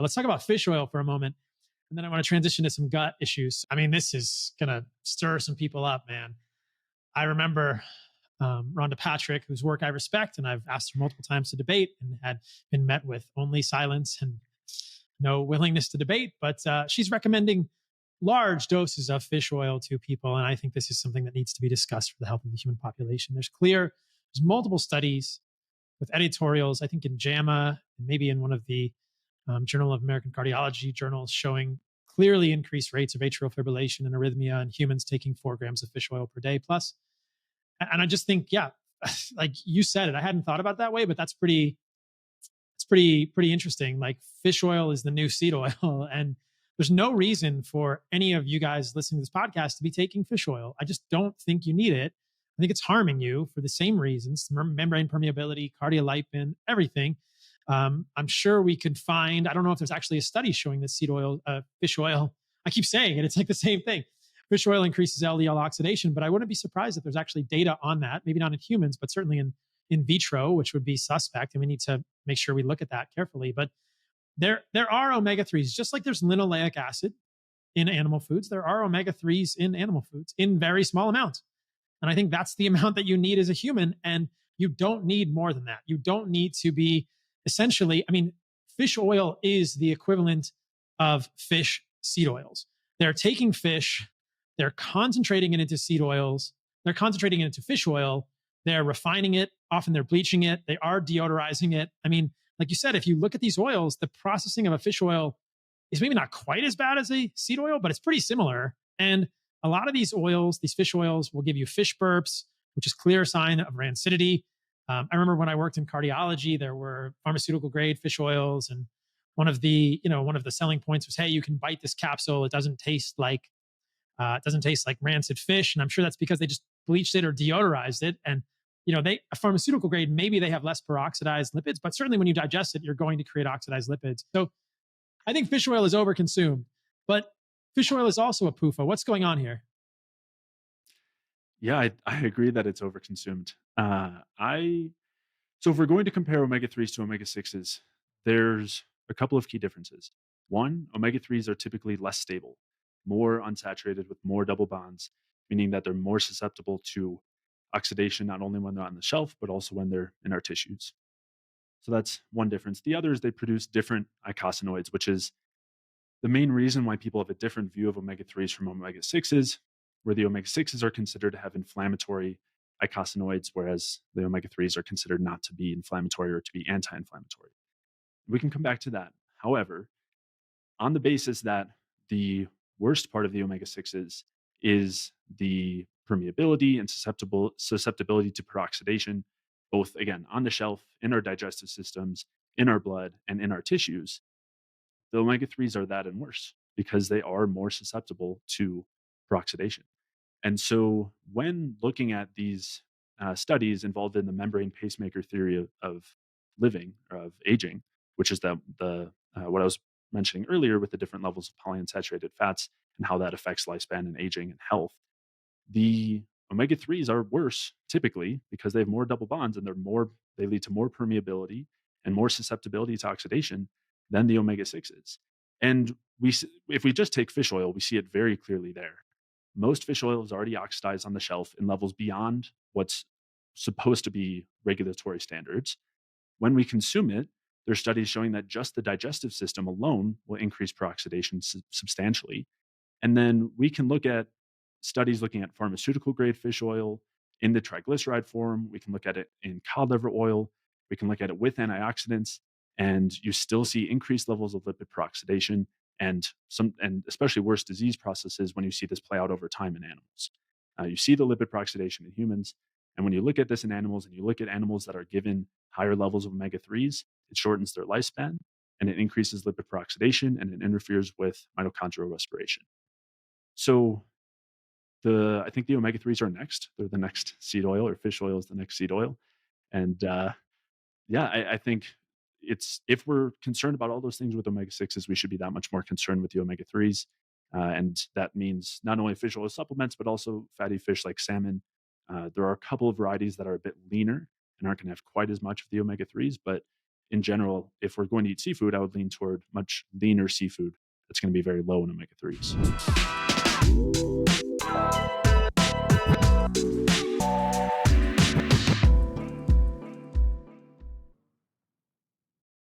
But let's talk about fish oil for a moment. And then I want to transition to some gut issues. I mean, this is going to stir some people up, man. I remember Rhonda Patrick, whose work I respect, and I've asked her multiple times to debate and had been met with only silence and no willingness to debate. But she's recommending large doses of fish oil to people. And I think this is something that needs to be discussed for the health of the human population. There's multiple studies with editorials, I think in JAMA, and maybe in one of the Journal of American Cardiology journals, showing clearly increased rates of atrial fibrillation and arrhythmia in humans taking 4 grams of fish oil per day plus. And I just think, yeah, like you said it, I hadn't thought about it that way, but it's pretty interesting. Like fish oil is the new seed oil. And there's no reason for any of you guys listening to this podcast to be taking fish oil. I just don't think you need it. I think it's harming you for the same reasons: membrane permeability, cardiolipin, everything. I'm sure we could find, I don't know if there's actually a study showing that fish oil, I keep saying it, it's like the same thing. Fish oil increases LDL oxidation, but I wouldn't be surprised if there's actually data on that, maybe not in humans, but certainly in vitro, which would be suspect. And we need to make sure we look at that carefully. But there are omega-3s, just like there's linoleic acid in animal foods. There are omega-3s in animal foods in very small amounts. And I think that's the amount that you need as a human. And you don't need more than that. You don't need to be essentially, I mean, fish oil is the equivalent of fish seed oils. They're taking fish, they're concentrating it into seed oils, they're concentrating it into fish oil, they're refining it, often they're bleaching it, they are deodorizing it. I mean, like you said, if you look at these oils, the processing of a fish oil is maybe not quite as bad as a seed oil, but it's pretty similar. And a lot of these oils, these fish oils, will give you fish burps, which is clear sign of rancidity. I remember when I worked in cardiology, there were pharmaceutical grade fish oils, and one of the selling points was, hey, you can bite this capsule; it doesn't taste like rancid fish. And I'm sure that's because they just bleached it or deodorized it. And a pharmaceutical grade, maybe they have less peroxidized lipids, but certainly when you digest it, you're going to create oxidized lipids. So I think fish oil is overconsumed, but fish oil is also a PUFA. What's going on here? Yeah, I agree that it's overconsumed. So if we're going to compare omega-3s to omega-6s, there's a couple of key differences. One, omega-3s are typically less stable, more unsaturated with more double bonds, meaning that they're more susceptible to oxidation, not only when they're on the shelf, but also when they're in our tissues. So that's one difference. The other is they produce different eicosanoids, which is the main reason why people have a different view of omega-3s from omega-6s, where the omega-6s are considered to have inflammatory eicosanoids, whereas the omega-3s are considered not to be inflammatory or to be anti-inflammatory. We can come back to that. However, on the basis that the worst part of the omega-6s is the permeability and susceptibility to peroxidation, both, again, on the shelf, in our digestive systems, in our blood, and in our tissues, the omega-3s are that and worse because they are more susceptible to peroxidation. And so when looking at these studies involved in the membrane pacemaker theory of living, or of aging, which is what I was mentioning earlier with the different levels of polyunsaturated fats and how that affects lifespan and aging and health, the omega-3s are worse typically because they have more double bonds and they lead to more permeability and more susceptibility to oxidation than the omega-6s. And if we just take fish oil, we see it very clearly there. Most fish oil is already oxidized on the shelf in levels beyond what's supposed to be regulatory standards. When we consume it, there are studies showing that just the digestive system alone will increase peroxidation substantially. And then we can look at studies looking at pharmaceutical grade fish oil in the triglyceride form. We can look at it in cod liver oil. We can look at it with antioxidants, and you still see increased levels of lipid peroxidation and especially worse disease processes when you see this play out over time in animals. You see the lipid peroxidation in humans, and when you look at this in animals and you look at animals that are given higher levels of omega-3s, it shortens their lifespan and it increases lipid peroxidation and it interferes with mitochondrial respiration. So I think the omega-3s are next. They're the next seed oil, or fish oil is the next seed oil. And I think if we're concerned about all those things with omega-6s, we should be that much more concerned with the omega-3s. And that means not only fish oil supplements, but also fatty fish like salmon. There are a couple of varieties that are a bit leaner and aren't going to have quite as much of the omega-3s, but in general, if we're going to eat seafood, I would lean toward much leaner seafood that's going to be very low in omega 3s.